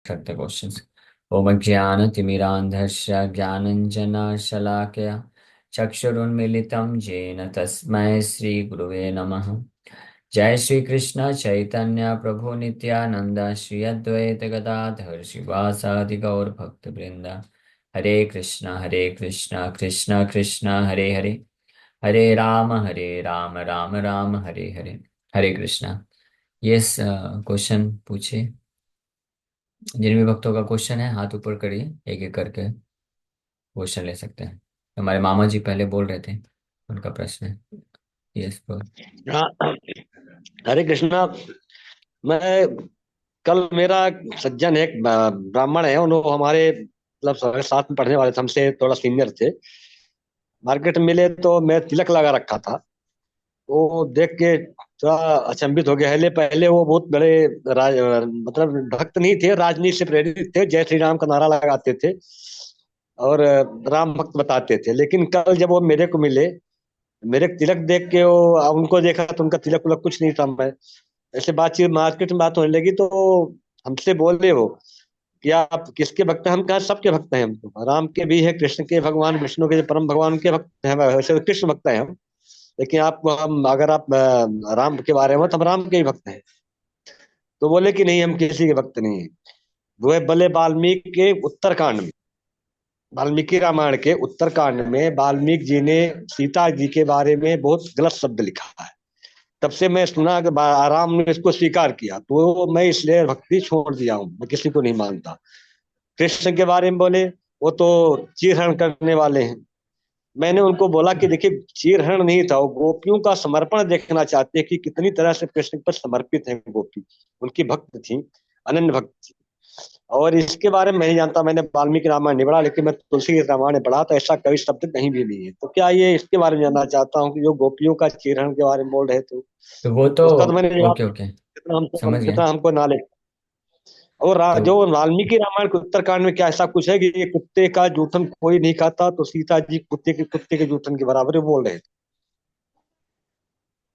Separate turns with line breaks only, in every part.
सकते क्वेश्चंस। ओम ज्ञानतिमिरान्धस्य ज्ञानञ्जनशलाकया चक्षुरुन्मीलितं येन तस्मै श्रीगुरुवे नमः। जय श्री कृष्ण चैतन्य प्रभु नित्यानंद श्री अद्वैत गदाधर शिवासादि गौर भक्त वृंदा। हरे कृष्ण कृष्ण कृष्ण हरे हरे, हरे राम राम राम हरे हरे। हरे कृष्णा। यस, क्वेश्चन पूछे। जिन भी भक्तों का क्वेश्चन है हाथ ऊपर करिए, एक एक करके क्वेश्चन ले सकते हैं। हमारे मामा जी पहले बोल रहे थे, उनका प्रश्न है। यस बोल।
हाँ, हरे कृष्णा। मैं कल मेरा सज्जन है, एक ब्राह्मण है, उन्होंने हमारे मतलब साथ में पढ़ने वाले थे, हमसे थोड़ा सीनियर थे। मार्केट में मिले तो मैं तिलक लगा रखा था। वो देख के थोड़ा अचंभित हो गया। पहले पहले वो बहुत बड़े मतलब भक्त नहीं थे, राजनीति से प्रेरित थे, जय श्री राम का नारा लगाते थे और राम भक्त बताते थे। लेकिन कल जब वो मेरे को मिले, मेरे तिलक देख के वो उनको देखा तो उनका तिलक उलक कुछ नहीं था। मैं ऐसे बातचीत मार्केट में बात होने लगी तो हमसे बोले वो कि आप किसके भक्त हैं? हम कहा सबके भक्त हैं हम तो, राम के भी है, कृष्ण के, भगवान विष्णु के जो परम भगवान के भक्त हैं, वैसे तो कृष्ण भक्त हैं हम। लेकिन आपको हम अगर आप राम के बारे में तो हम राम के ही भक्त हैं। तो बोले कि नहीं, हम किसी के भक्त नहीं है। वो है बोले वाल्मीकि के उत्तरकांड में, वाल्मीकि रामायण के उत्तरकांड में वाल्मीकि जी ने सीता जी के बारे में बहुत गलत शब्द लिखा है। तब से मैं सुना कि राम ने इसको स्वीकार किया, तो मैं इसलिए भक्ति छोड़ दिया हूँ, मैं किसी को नहीं मानता। कृष्ण के बारे में बोले, वो तो चीरहरण करने वाले हैं। मैंने उनको बोला कि देखिए, चीरहरण नहीं था, वो गोपियों का समर्पण देखना चाहते हैं कि कितनी तरह से कृष्ण पर समर्पित है गोपी। उनकी भक्त थी, अनन्य भक्त थी। और इसके बारे में मैं नहीं जानता, मैंने वाल्मीकि रामायण नहीं पढ़ा, लेकिन मैं तुलसी रामायण पढ़ा तो ऐसा कवि शब्द कहीं भी नहीं है। तो क्या ये इसके बारे में जानना चाहता हूँ कि जो गोपियों का चीरहरण के बारे में बोल रहे थे,
तो वो तो
उसका तो मैंने जवाब
ओके ओके,
कितना हमको
समझ गया।
कितना हमको नॉलेज। और
तो
जो वाल्मीकि रामायण के उत्तरकांड में क्या ऐसा कुछ है कि ये कुत्ते का जूठन कोई नहीं खाता, तो सीता जी कुत्ते के जूठन के बराबर ही बोल रहे थे।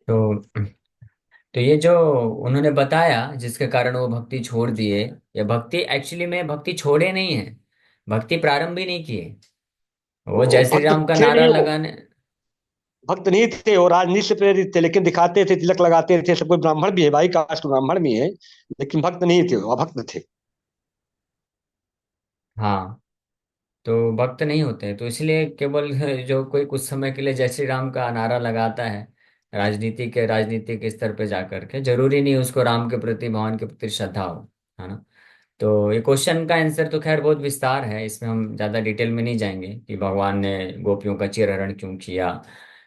तो तो ये जो उन्होंने बताया जिसके कारण वो भक्ति छोड़ दिए, ये भक्ति एक्चुअली में भक्ति छोड़े नहीं है, भक्ति प्रारंभ भी नहीं किए। वो
वो
जय श्री
भक्त
राम का
थे
नारा
नहीं, वो
लगाने।
भक्त नहीं थे, वो राजनीति से प्रेरित थे, लेकिन दिखाते थे, तिलक लगाते थे। सब कोई ब्राह्मण भी है भाई, कास्ट ब्राह्मण भी है, लेकिन भक्त नहीं थे, वो अभक्त थे।
हाँ, तो भक्त नहीं होते, तो इसलिए केवल जो कोई कुछ समय के लिए जय श्री राम का नारा लगाता है राजनीतिक स्तर पे जाकर के, जरूरी नहीं उसको राम के प्रति, भगवान के प्रति श्रद्धा हो, है ना। तो ये क्वेश्चन का आंसर तो खैर बहुत विस्तार है, इसमें हम ज्यादा डिटेल में नहीं जाएंगे कि भगवान ने गोपियों का चिरहरण क्यों किया,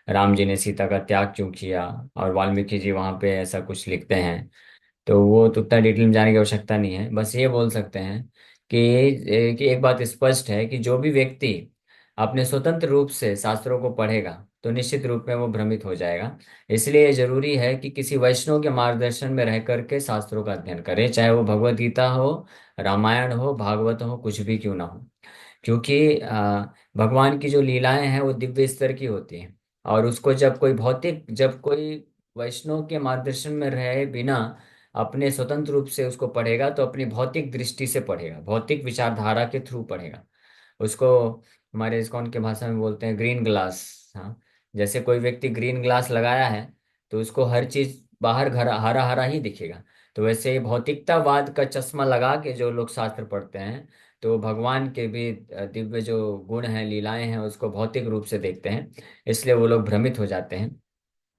राम जी ने सीता का त्याग क्यों किया, और वाल्मीकि जी वहां पे ऐसा कुछ लिखते हैं। तो वो तो उतना डिटेल में जाने की आवश्यकता नहीं है, बस ये बोल सकते हैं कि एक बात स्पष्ट है कि जो भी व्यक्ति अपने स्वतंत्र रूप से शास्त्रों को पढ़ेगा तो निश्चित रूप में वो भ्रमित हो जाएगा। इसलिए ये जरूरी है कि किसी वैष्णव के मार्गदर्शन में रह करके शास्त्रों का अध्ययन करें, चाहे वो भगवत गीता हो, रामायण हो, भागवत हो, कुछ भी क्यों ना हो। क्योंकि भगवान की जो लीलाएं हैं वो दिव्य स्तर की होती हैं, और उसको जब कोई वैष्णव के मार्गदर्शन में रहे बिना अपने स्वतंत्र रूप से उसको पढ़ेगा तो अपनी भौतिक दृष्टि से पढ़ेगा, भौतिक विचारधारा के थ्रू पढ़ेगा उसको। हमारे इस्कॉन के भाषा में बोलते हैं ग्रीन ग्लास। हाँ, जैसे कोई व्यक्ति ग्रीन ग्लास लगाया है तो उसको हर चीज बाहर घर हरा हरा ही दिखेगा। तो वैसे ही भौतिकतावाद का चश्मा लगा के जो लोग शास्त्र पढ़ते हैं, तो भगवान के भी दिव्य जो गुण हैं, लीलाएं हैं, उसको भौतिक रूप से देखते हैं। इसलिए वो लोग भ्रमित हो जाते हैं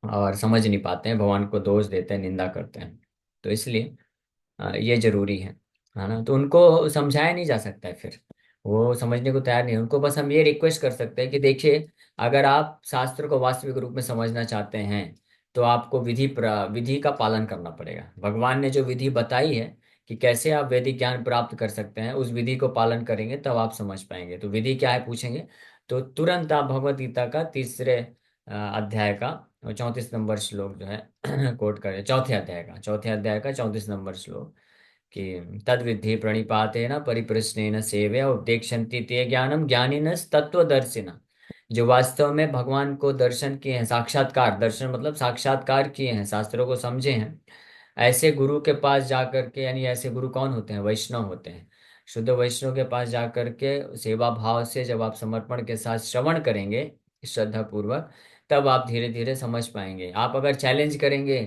और समझ नहीं पाते हैं, भगवान को दोष देते हैं, निंदा करते हैं। तो इसलिए ये जरूरी है ना। तो उनको समझाया नहीं जा सकता है फिर, वो समझने को तैयार नहीं है। उनको बस हम ये रिक्वेस्ट कर सकते हैं कि देखिए, अगर आप शास्त्र को वास्तविक रूप में समझना चाहते हैं तो आपको विधि का पालन करना पड़ेगा। भगवान ने जो विधि बताई है कि कैसे आप वैदिक ज्ञान प्राप्त कर सकते हैं, उस विधि को पालन करेंगे तब आप समझ पाएंगे। तो विधि क्या है पूछेंगे तो तुरंत आप भगवत गीता का तीसरे अध्याय का 34 नंबर श्लोक जो है कोट करें, चौथे अध्याय का 34 नंबर श्लोक कि तद विद्धि प्रणिपातेन परिप्रश्नेन सेव्य उपदेक्षन्ति ते ज्ञानम ज्ञानिनस तत्वदर्शिना। जो वास्तव में भगवान को दर्शन किए हैं, साक्षात्कार, दर्शन मतलब साक्षात्कार किए हैं, शास्त्रों को समझे हैं, ऐसे गुरु के पास जाकर के, यानी ऐसे गुरु कौन होते हैं? वैष्णव होते हैं। शुद्ध वैष्णव के पास जा करके सेवा भाव से जब आप समर्पण के साथ श्रवण करेंगे श्रद्धा पूर्वक, तब आप धीरे धीरे समझ पाएंगे। आप अगर चैलेंज करेंगे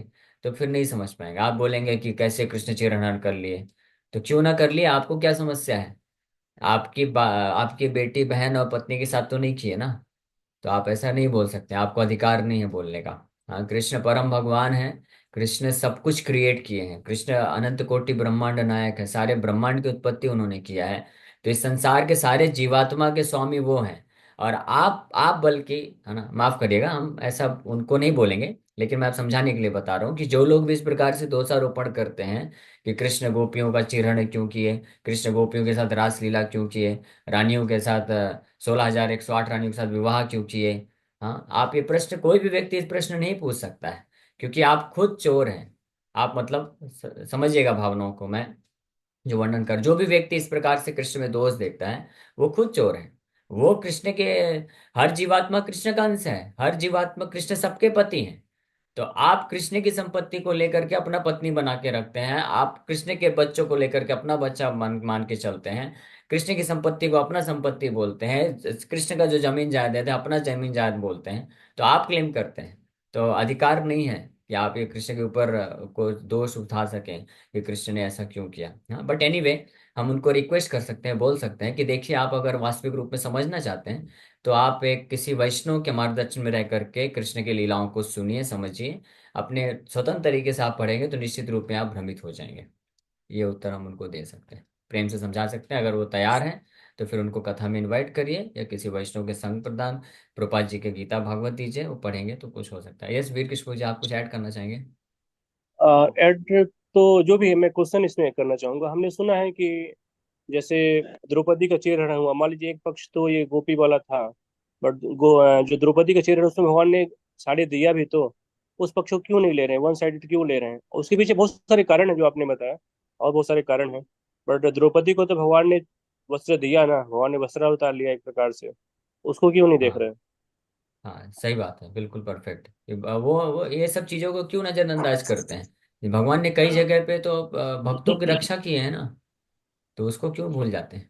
तो फिर नहीं समझ पाएंगे। आप बोलेंगे कि कैसे कृष्ण चिरहरण कर लिए, तो क्यों ना कर लिए, आपको क्या समस्या है? आपकी बेटी बहन और पत्नी के साथ तो नहीं किए ना। तो आप ऐसा नहीं बोल सकते, आपको अधिकार नहीं है बोलने का। हाँ, कृष्ण परम भगवान है। कृष्ण सब कुछ क्रिएट किए हैं। कृष्ण अनंत कोटि ब्रह्मांड नायक है, सारे ब्रह्मांड की उत्पत्ति उन्होंने किया है। तो इस संसार के सारे जीवात्मा के स्वामी वो हैं। और आप बल्कि, है ना, माफ करिएगा, हम ऐसा उनको नहीं बोलेंगे, लेकिन मैं आप समझाने के लिए बता रहा हूँ कि जो लोग भी इस प्रकार से दोषारोपण करते हैं कि कृष्ण गोपियों का चिरण क्यों किए, कृष्ण गोपियों के साथ रासलीला क्यों किए, रानियों के साथ 16,108 रानियों के साथ विवाह क्यों किए। हाँ, आप ये प्रश्न, कोई भी व्यक्ति इस प्रश्न नहीं पूछ सकता है, क्योंकि आप खुद चोर हैं। आप मतलब समझिएगा भावनाओं को, मैं जो वर्णन कर, जो भी व्यक्ति इस प्रकार से कृष्ण में दोष देखता है वो खुद चोर है। वो कृष्ण के, हर जीवात्मा कृष्ण का अंश है, हर जीवात्मा, कृष्ण सबके पति हैं। तो आप कृष्ण की संपत्ति को लेकर के अपना पत्नी बना के रखते हैं, आप कृष्ण के बच्चों को लेकर के अपना बच्चा मान मान के चलते हैं, कृष्ण की संपत्ति को अपना संपत्ति बोलते हैं, कृष्ण का जो जमीन जायदाद है अपना जमीन जायदाद बोलते हैं। तो आप क्लेम करते हैं, तो अधिकार नहीं है कि आप ये कृष्ण के ऊपर को दोष उठा सकें कि कृष्ण ने ऐसा क्यों किया। हाँ, बट एनीवे, हम उनको रिक्वेस्ट कर सकते हैं, बोल सकते हैं कि देखिए, आप अगर वास्तविक रूप में समझना चाहते हैं तो आप एक किसी वैष्णव के मार्गदर्शन में रह करके कृष्ण की लीलाओं को सुनिए, समझिए। अपने स्वतंत्र तरीके से आप पढ़ेंगे तो निश्चित रूप में आप भ्रमित हो जाएंगे। ये उत्तर हम उनको दे सकते हैं, प्रेम से समझा सकते हैं। अगर वो तैयार हैं तो फिर उनको कथा में इनवाइट करिए, या किसी वैष्णव के संग प्रदान, प्रभुपाद जी के गीता भागवत दीजिए, वो पढ़ेंगे तो कुछ हो सकता है। यस, वीर किशोर जी, आप कुछ ऐड करना चाहेंगे?
एड तो जो भी है, मैं क्वेश्चन इसमें करना चाहूंगा। हमने सुना है कि जैसे द्रौपदी का चीरहरण हुआ, मान लीजिए एक पक्ष तो ये गोपी वाला था, बट जो द्रौपदी का चीरहरण उसमें भगवान ने साड़ी दिया भी, तो उस पक्ष को क्यों नहीं ले रहे हैं, वन साइडेड क्यों ले रहे हैं? उसके पीछे बहुत सारे कारण है जो आपने बताया, और बहुत सारे कारण हैं। बट द्रौपदी को तो भगवान ने वस्त्र दिया ना, भगवान ने वस्त्र उतार लिया एक प्रकार से, उसको क्यों नहीं देख
हाँ,
रहे हैं?
हाँ, सही बात है, बिल्कुल परफेक्ट। वो ये सब चीजों को क्यों नजरअंदाज करते हैं? भगवान ने कई जगह पे तो भक्तों की रक्षा की है ना, तो उसको क्यों भूल जाते हैं?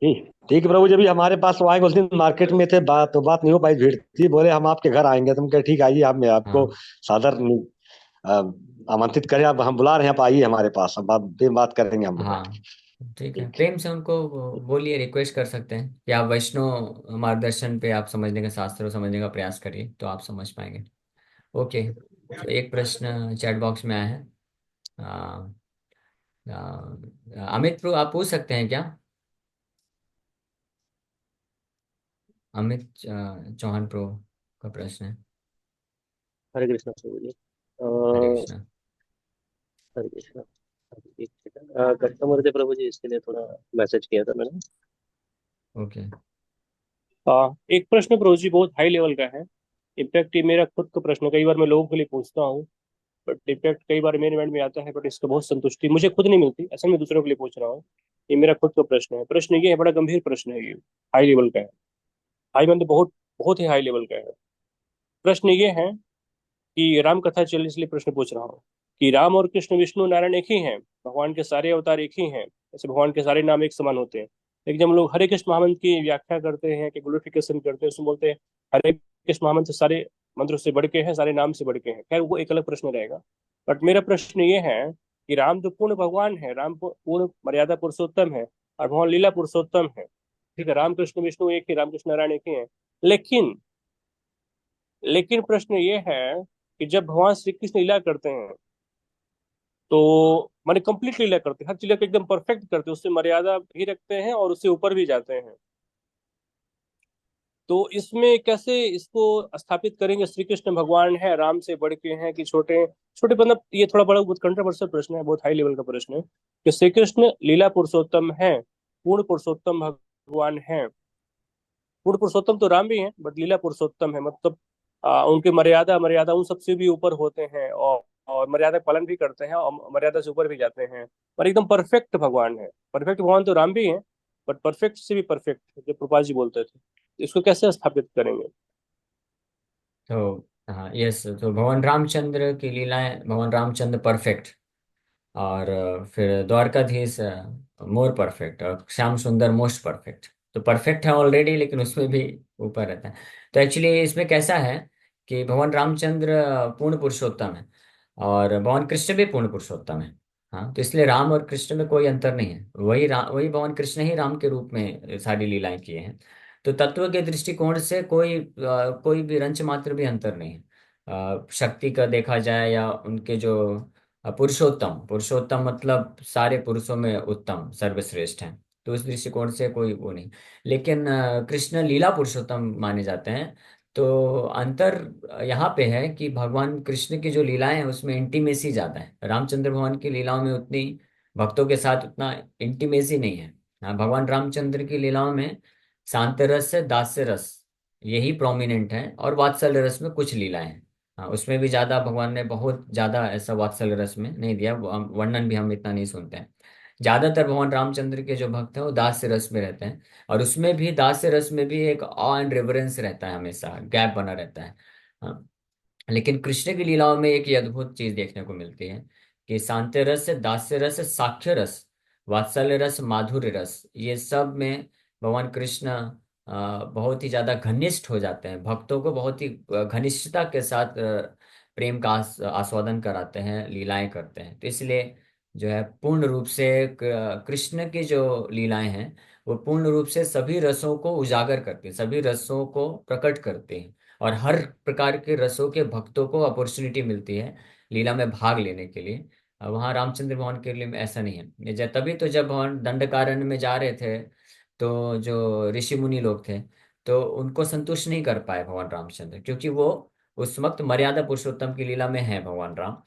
ठीक ठीक है प्रभु, जब भी हमारे पास वो आए उस दिन मार्केट में थे, बात तो बात नहीं हो पाई, भीड़ थी, बोले हम आपके घर आएंगे। तुम कहे ठीक, आइए, आप मैं आपको
हाँ,
सादर आमंत्रित करें, आप हम बुला रहे हैं, आप आइए हमारे पास, अब आप फिर बात करेंगे हम लोग।
हाँ, ठीक है,
ठीक।
प्रेम से उनको बोलिए, रिक्वेस्ट कर सकते हैं कि आप वैष्णव मार्गदर्शन पे आप समझने का, शास्त्रों समझने का प्रयास करिए तो आप समझ पाएंगे। ओके। तो एक प्रश्न चैट बॉक्स में आया है। आ, अमित प्रो, आप पूछ सकते हैं क्या? अमित चौहान प्रो का प्रश्न है।
हरे कृष्णा प्रभु जी।
हरे कृष्णा।
हरे कृष्णा। एक सेकंड, कस्टमर थे प्रभु जी, इसके लिए थोड़ा मैसेज किया था मैंने।
ओके।
एक प्रश्न प्रभु जी बहुत हाई लेवल का है। इनफैक्ट ये मेरा खुद का प्रश्न है, कई बार मैं लोगों के लिए पूछता हूँ, बट इनफैक्ट कई बार मेरे माइंड में आता है, बट इसको बहुत संतुष्टि मुझे खुद नहीं मिलती, असल में दूसरों के लिए पूछ रहा हूँ। ये मेरा खुद का प्रश्न है। प्रश्न ये है, बड़ा गंभीर प्रश्न है ये, हाई लेवल का है। हाई मतलब बहुत, बहुत ही हाई लेवल का है। प्रश्न ये है कि राम कथा चल, इसलिए प्रश्न पूछ रहा हूँ कि राम और कृष्ण विष्णु नारायण एक ही हैं, भगवान के सारे अवतार एक ही हैं, ऐसे भगवान के सारे नाम एक समान होते हैं। लेकिन जब हम लोग हरे कृष्ण महामंत्र की व्याख्या करते हैं कि ग्लोरिफिकेशन करते हैं, उसमें बोलते हैं हरे कृष्ण महामंत्र सारे मंत्रों से बढ़ के हैं, सारे नाम से बढ़ के हैं। खैर वो एक अलग प्रश्न रहेगा। बट मेरा प्रश्न ये है कि राम तो पूर्ण भगवान है, राम पूर्ण मर्यादा पुरुषोत्तम है, और भगवान लीला पुरुषोत्तम है। ठीक है, राम कृष्ण विष्णु एक ही, राम कृष्ण नारायण एक ही है। लेकिन लेकिन प्रश्न ये है कि जब भगवान श्री कृष्ण लीला करते हैं, तो माने कंप्लीट लीला करते हैं, हर चीज को एकदम परफेक्ट करते हैं, उससे मर्यादा भी रखते हैं और उससे ऊपर भी जाते हैं। तो इसमें कैसे इसको स्थापित करेंगे? श्री कृष्ण भगवान है, राम से बढ़ के हैं कि छोटे हैं? छोटे मतलब ये थोड़ा बड़ा बहुत कंट्रोवर्शियल प्रश्न है, बहुत हाई लेवल का प्रश्न है कि श्री कृष्ण लीला पुरुषोत्तम है, पूर्ण पुरुषोत्तम भगवान है। पूर्ण पुरुषोत्तम तो राम भी हैं, बट लीला पुरुषोत्तम है, मतलब उनके मर्यादा मर्यादा उन सबसे भी ऊपर होते हैं, और मर्यादा का पालन भी करते हैं, और मर्यादा से ऊपर भी जाते हैं, और एकदम परफेक्ट भगवान है। परफेक्ट भगवान तो राम भी हैं, बट परफेक्ट से भी परफेक्ट, जो प्रभुपाद जी बोलते थे। इसको कैसे स्थापित करेंगे?
तो हाँ, यस, तो भगवान रामचंद्र की लीलाएं, भगवान रामचंद्र परफेक्ट, और फिर द्वारकाधीश मोर परफेक्ट, और श्याम सुंदर मोस्ट परफेक्ट। तो परफेक्ट है ऑलरेडी, लेकिन उसमें भी ऊपर रहता है। तो एक्चुअली इसमें कैसा है कि भगवान रामचंद्र पूर्ण पुरुषोत्तम है, और भगवान कृष्ण भी पूर्ण पुरुषोत्तम है। हाँ, तो इसलिए राम और कृष्ण में कोई अंतर नहीं है, वही भगवान कृष्ण ही राम के रूप में सारी लीलाएं किए हैं। तो तत्व के दृष्टिकोण से कोई भी रंच मात्र भी अंतर नहीं है। शक्ति का देखा जाए या उनके जो पुरुषोत्तम, पुरुषोत्तम मतलब सारे पुरुषों में उत्तम सर्वश्रेष्ठ हैं, तो उस दृष्टिकोण से कोई वो नहीं। लेकिन कृष्ण लीला पुरुषोत्तम माने जाते हैं। तो अंतर यहाँ पे है कि भगवान कृष्ण की जो लीलाएं हैं उसमें इंटीमेसी ज्यादा है, रामचंद्र भगवान की लीलाओं में उतनी भक्तों के साथ उतना इंटीमेसी नहीं है। हाँ, भगवान रामचंद्र की लीलाओं में शांत रस से दास्य रस यही प्रोमिनेंट है, और वात्सल्य रस में कुछ लीलाएं हैं। हाँ, उसमें भी ज्यादा भगवान ने बहुत ज्यादा ऐसा वात्सल्य रस में नहीं दिया, वर्णन भी हम इतना नहीं सुनते हैं। ज्यादातर भगवान रामचंद्र के जो भक्त हैं वो दास्य रस में रहते हैं, और उसमें भी दास्य रस में भी एक ऑ एंड रेवरेंस रहता है, हमेशा गैप बना रहता है। हाँ, लेकिन कृष्ण की लीलाओं में एक ये अद्भुत चीज देखने को मिलती है कि शांति रस, दास्य रस, साक्ष्य रस, वात्सल्य रस, माधुर्य रस, ये सब में भगवान कृष्ण बहुत ही ज्यादा घनिष्ठ हो जाते हैं, भक्तों को बहुत ही घनिष्ठता के साथ प्रेम का आस्वादन कराते हैं, लीलाएं करते हैं। तो इसलिए जो है पूर्ण रूप से कृष्ण की जो लीलाएं हैं वो पूर्ण रूप से सभी रसों को उजागर करती हैं, सभी रसों को प्रकट करती हैं, और हर प्रकार के रसों के भक्तों को अपॉर्चुनिटी मिलती है लीला में भाग लेने के लिए। वहाँ रामचंद्र भवन के लिए में ऐसा नहीं है। तभी तो जब भगवान दंडकारण्य में जा रहे थे, तो जो ऋषि मुनि लोग थे, तो उनको संतुष्ट नहीं कर पाए भगवान रामचंद्र, क्योंकि वो उस वक्त मर्यादा पुरुषोत्तम की लीला में है भगवान राम।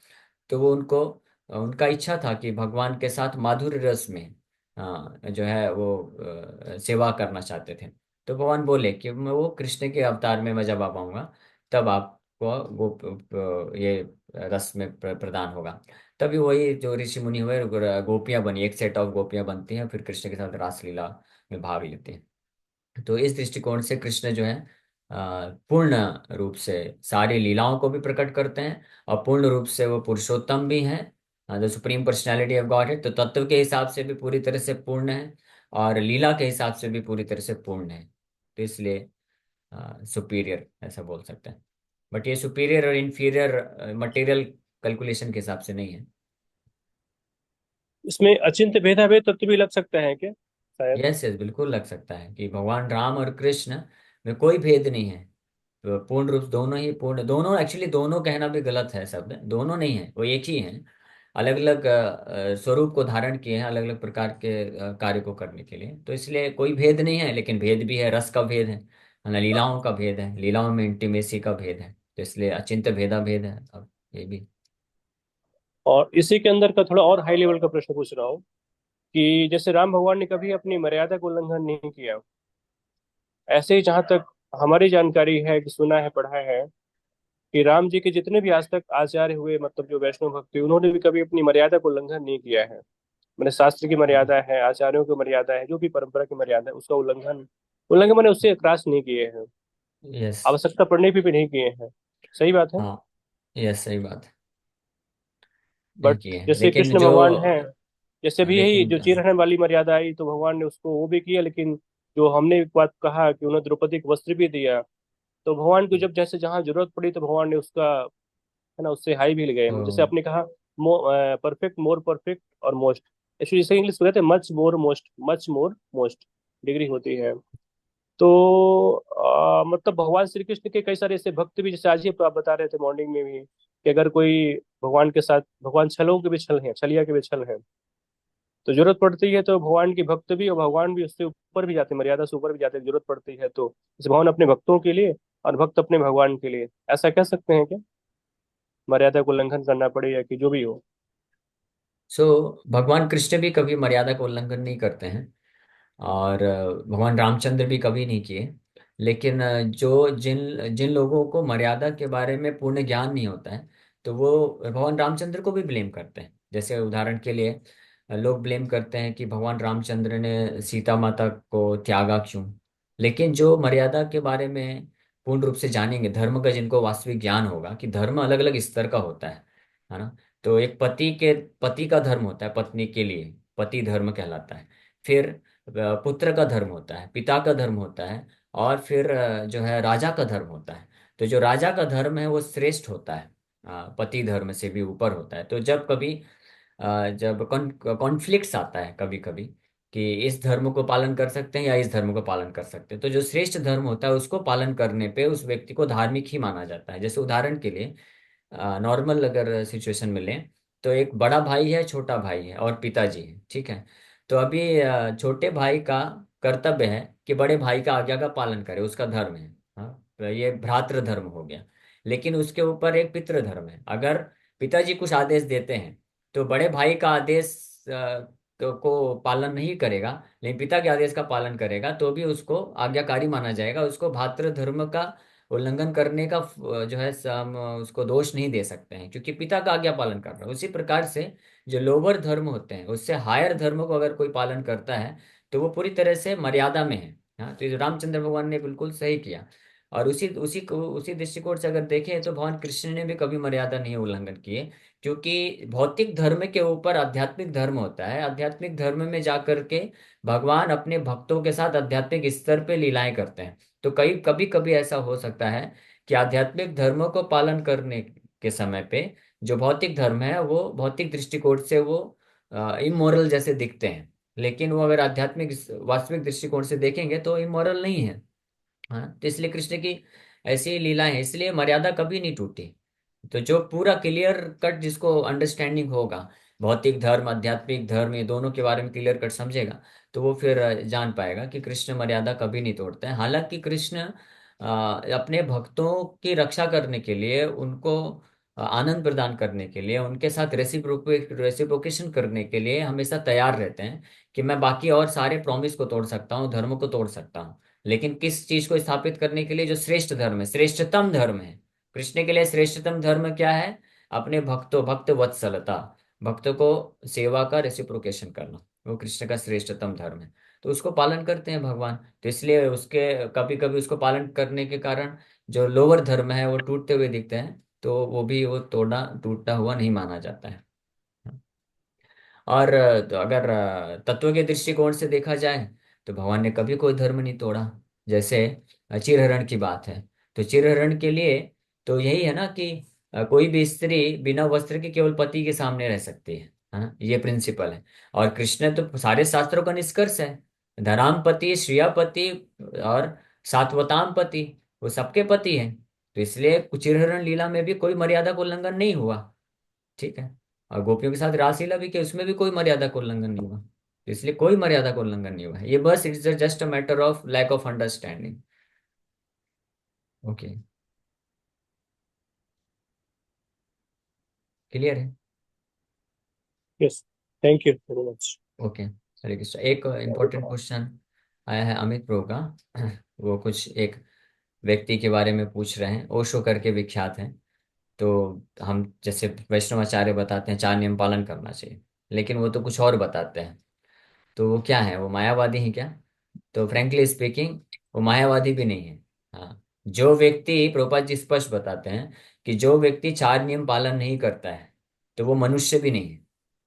तो वो उनको उनका इच्छा था कि भगवान के साथ माधुर्य रस में जो है वो सेवा करना चाहते थे। तो भगवान बोले कि मैं वो कृष्ण के अवतार में मैं जब आ पाऊंगा तब आपको ये रस में प्रदान होगा। तभी वही जो ऋषि मुनि हुए, गोपियां बनी, एक सेट ऑफ गोपियां बनती हैं, फिर कृष्ण के साथ रासलीला में भाग लेते हैं। तो इस दृष्टिकोण से कृष्ण जो है पूर्ण रूप से सारी लीलाओं को भी प्रकट करते हैं, और पूर्ण रूप से वो पुरुषोत्तम भी हैं, the supreme personality of God है। तो तत्व के हिसाब से भी पूरी तरह से पूर्ण है, और लीला के हिसाब से भी पूरी तरह से पूर्ण है। तो इसलिए सुपीरियर ऐसा बोल सकते हैं। बट ये सुपीरियर और इंफीरियर मटेरियल कैलकुलेशन के हिसाब से नहीं है।
इसमें अचिंत्य भेदाभेद तत्व भी लग सकते हैं क्या, शायद?
यस यस, बिल्कुल लग सकता है कि भगवान राम और कृष्ण में कोई भेद नहीं है। तो पूर्ण रूप दोनों ही पूर्ण, दोनों एक्चुअली, दोनों कहना भी गलत है शब्द, दोनों नहीं है, वो एक ही हैं। अलग अलग स्वरूप को धारण किए हैं अलग अलग प्रकार के कार्य को करने के लिए। तो इसलिए कोई भेद नहीं है, लेकिन भेद भी है, रस का भेद है ना, लीलाओं का भेद है, लीलाओं में इंटीमेसी का भेद है। तो इसलिए अचिंत्य भेदा भेद है अब ये भी।
और इसी के अंदर का थोड़ा और हाई लेवल का प्रश्न पूछ रहा हूँ कि जैसे राम भगवान ने कभी अपनी मर्यादा का उल्लंघन नहीं किया, ऐसे ही जहां तक हमारी जानकारी है कि सुना है पढ़ा है कि राम जी के जितने भी आज तक आचार्य हुए, मतलब जो वैष्णव भक्त हुए, उन्होंने भी कभी अपनी मर्यादा को उल्लंघन नहीं किया है। मैंने शास्त्र की मर्यादा है, आचार्यों की मर्यादा है, जो भी परंपरा की मर्यादा है, उसका उल्लंघन उल्लंघन मैंने उससे क्रॉस नहीं किए हैं,
यस।
आवश्यकता पड़ने पे भी नहीं किए हैं। सही बात है।
हाँ, यस, सही बात है, नहीं
बट
किए हैं
जैसे
लेकिन
कृष्ण
जो,
भगवान है, जैसे भी यही
लेकिन
जो चीर हरण वाली मर्यादा आई तो भगवान ने उसको वो भी किया, लेकिन जो हमने एक बात कहा कि उन्हें द्रौपदी को वस्त्र भी दिया, तो भगवान को जब जैसे जहाँ जरूरत पड़ी तो भगवान ने उसका, है ना, उससे हाई भी ले गए।
तो
जैसे आपने कहा परफेक्ट, मोर परफेक्ट और मोस्ट, एक्चुअली इसे इंग्लिश में कहते हैं much more most, much more most degree होती है। तो मतलब भगवान श्री कृष्ण के कई सारे ऐसे भक्त भी, जैसे आज ही आप बता रहे थे मॉर्निंग में भी, कि अगर कोई भगवान के साथ, भगवान छलों के भी छल हैं, छलिया के भी छल हैं, तो जरूरत पड़ती है तो भगवान की भक्त भी और भगवान भी उससे ऊपर भी जाते हैं, मर्यादा से ऊपर भी जाते हैं, जरूरत पड़ती है तो। जैसे भगवान अपने भक्तों के लिए और भक्त अपने भगवान के लिए, ऐसा कह सकते हैं क्या? मर्यादा को उल्लंघन करना पड़े या कि जो भी हो।
सो भगवान कृष्ण भी कभी मर्यादा का उल्लंघन नहीं करते हैं, और भगवान रामचंद्र भी कभी नहीं किए। लेकिन जो जिन जिन लोगों को मर्यादा के बारे में पूर्ण ज्ञान नहीं होता है, तो वो भगवान रामचंद्र को भी ब्लेम करते हैं। जैसे उदाहरण के लिए लोग ब्लेम करते हैं कि भगवान रामचंद्र ने सीता माता को त्यागा क्यों। लेकिन जो मर्यादा के बारे में पूर्ण रूप से जानेंगे, धर्म का जिनको वास्तविक ज्ञान होगा कि धर्म अलग अलग स्तर का होता है ना, तो एक पति का धर्म होता है पत्नी के लिए, पति धर्म कहलाता है। फिर पुत्र का धर्म होता है, पिता का धर्म होता है, और फिर जो है राजा का धर्म होता है। तो जो राजा का धर्म है वो श्रेष्ठ होता है, पति धर्म से भी ऊपर होता है। तो जब कभी जब कॉन्फ्लिक्ट्स आता है कभी कभी, कि इस धर्म को पालन कर सकते हैं या इस धर्म को पालन कर सकते हैं, तो जो श्रेष्ठ धर्म होता है उसको पालन करने पे उस व्यक्ति को धार्मिक ही माना जाता है। जैसे उदाहरण के लिए नॉर्मल अगर सिचुएशन में लें, तो एक बड़ा भाई है, छोटा भाई है और पिताजी है, ठीक है। तो अभी छोटे भाई का कर्तव्य है कि बड़े भाई का आज्ञा का पालन करे, उसका धर्म है। हाँ, तो ये भ्रातृ धर्म हो गया। लेकिन उसके ऊपर एक पितृ धर्म है। अगर पिताजी कुछ आदेश देते हैं तो बड़े भाई का आदेश को पालन नहीं करेगा, लेकिन पिता के आदेश का पालन करेगा, तो भी उसको आज्ञाकारी माना जाएगा। उसको भातृ धर्म का उल्लंघन करने का जो है हम उसको दोष नहीं दे सकते हैं, क्योंकि पिता का आज्ञा पालन कर रहा है। उसी प्रकार से जो लोअर धर्म होते हैं उससे हायर धर्म को अगर कोई पालन करता है तो वो पूरी तरह से मर्यादा में है। हाँ, तो ये रामचंद्र भगवान ने बिल्कुल सही किया। और उसी दृष्टिकोण से अगर देखें तो भगवान कृष्ण ने भी कभी मर्यादा नहीं उल्लंघन किए, क्योंकि भौतिक धर्म के ऊपर आध्यात्मिक धर्म होता है। आध्यात्मिक धर्म में जाकर के भगवान अपने भक्तों के साथ आध्यात्मिक स्तर पे लीलाएं करते हैं। तो कई कभी कभी ऐसा हो सकता है कि आध्यात्मिक धर्मों को पालन करने के समय पे जो भौतिक धर्म है वो भौतिक दृष्टिकोण से वो इमोरल जैसे दिखते हैं, लेकिन वो अगर आध्यात्मिक वास्तविक दृष्टिकोण से देखेंगे तो इमोरल नहीं है। हाँ, तो इसलिए कृष्ण की ऐसी लीलाएं हैं, इसलिए मर्यादा कभी नहीं टूटी। तो जो पूरा क्लियर कट जिसको अंडरस्टैंडिंग होगा, भौतिक धर्म आध्यात्मिक धर्म ये दोनों के बारे में क्लियर कट समझेगा, तो वो फिर जान पाएगा कि कृष्ण मर्यादा कभी नहीं तोड़ते हैं। हालांकि कृष्ण अपने भक्तों की रक्षा करने के लिए, उनको आनंद प्रदान करने के लिए, उनके साथ रेसिप्रोकेशन करने के लिए हमेशा तैयार रहते हैं कि मैं बाकी और सारे प्रॉमिस को तोड़ सकता हूँ, धर्म को तोड़ सकता हूँ, लेकिन किस चीज को स्थापित करने के लिए जो श्रेष्ठ धर्म है, श्रेष्ठतम धर्म है। कृष्ण के लिए श्रेष्ठतम धर्म क्या है? अपने भक्त वत्सलता, भक्तों को सेवा का रेसिप्रोकेशन करना, वो कृष्ण का श्रेष्ठतम धर्म है। तो उसको पालन करते हैं भगवान। तो इसलिए उसके कभी कभी उसको पालन करने के कारण जो लोअर धर्म है वो टूटते हुए दिखते हैं, तो वो भी वो तोड़ा टूटता हुआ नहीं माना जाता है। और तो अगर तत्व के दृष्टिकोण से देखा जाए तो भगवान ने कभी कोई धर्म नहीं तोड़ा। जैसे चिरहरण की बात है, तो चिरहरण के लिए तो यही है ना कि कोई भी स्त्री बिना वस्त्र के केवल पति के सामने रह सकती है। हाँ, ये प्रिंसिपल है। और कृष्ण तो सारे शास्त्रों का निष्कर्ष है। धरामपति, श्रियापति और सात्वताम पति, वो सबके पति हैं। तो इसलिए चिरहरण लीला में भी कोई मर्यादा का उल्लंघन नहीं हुआ, ठीक है। और गोपियों के साथ रासलीला भी किया, उसमें भी कोई मर्यादा का उल्लंघन नहीं हुआ। तो इसलिए कोई मर्यादा का उल्लंघन नहीं हुआ है। ये बस it's just a matter of lack of understanding. Okay, clear है।
Yes. Thank you very much.
Okay, Hare Krishna. एक इम्पोर्टेंट क्वेश्चन आया है अमित प्रो का। वो कुछ एक व्यक्ति के बारे में पूछ रहे हैं, ओशो करके विख्यात हैं। तो हम जैसे वैष्णवाचार्य बताते हैं 4 नियम पालन करना चाहिए, लेकिन वो तो कुछ और बताते हैं। तो वो क्या है, वो मायावादी हैं क्या? तो फ्रेंकली स्पीकिंग वो मायावादी भी नहीं है। हाँ, जो व्यक्ति, प्रभुपाद जी स्पष्ट बताते हैं कि जो व्यक्ति 4 नियम पालन नहीं करता है तो वो मनुष्य भी नहीं है,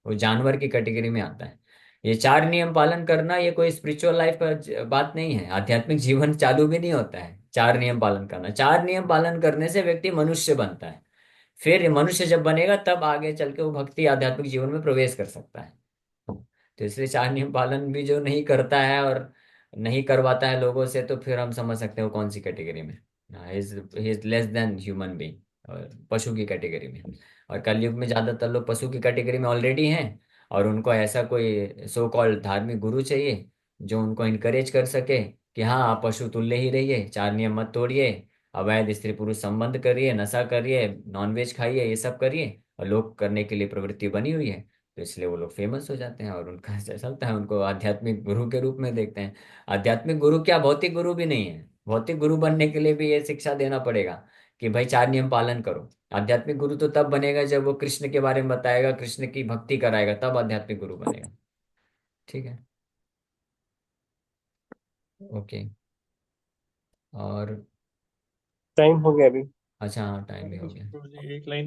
वो जानवर की कैटेगरी में आता है। ये 4 नियम पालन करना ये कोई स्पिरिचुअल लाइफ का बात नहीं है, आध्यात्मिक जीवन चालू भी नहीं होता है 4 नियम पालन करना। 4 नियम पालन करने से व्यक्ति मनुष्य बनता है। फिर ये मनुष्य जब बनेगा तब आगे चल के वो भक्ति आध्यात्मिक जीवन में प्रवेश कर सकता है। तो इसलिए 4 नियम पालन भी जो नहीं करता है और नहीं करवाता है लोगों से, तो फिर हम समझ सकते हैं वो कौन सी कैटेगरी में। He is less than human being, और पशु की कैटेगरी में। और कलयुग में ज्यादातर लोग पशु की कैटेगरी में ऑलरेडी हैं, और उनको ऐसा कोई सो कॉल्ड धार्मिक गुरु चाहिए जो उनको इनकरेज कर सके कि हाँ आप पशु तुल्य ही रहिए, 4 नियम मत तोड़िए, अवैध स्त्री पुरुष संबंध करिए, नशा करिए, नॉनवेज खाइए, ये सब करिए। और लोग करने के लिए प्रवृत्ति बनी हुई है, तो इसलिए वो लोग फेमस हो जाते हैं और उनका ऐसा चलता है, उनको आध्यात्मिक गुरु के रूप में देखते हैं। आध्यात्मिक गुरु क्या, भौतिक गुरु भी नहीं है। भौतिक गुरु बनने के लिए भी ये शिक्षा देना पड़ेगा कि भाई 4 नियम पालन करो। आध्यात्मिक गुरु तो तब बनेगा जब वो कृष्ण के बारे में बताएगा, कृष्ण की भक्ति कराएगा, तब आध्यात्मिक गुरु बनेगा। ठीक है, ओके। और
टाइम हो गया अभी।
अच्छा, हाँ टाइम भी हो गया।
गुरुजी एक लाइन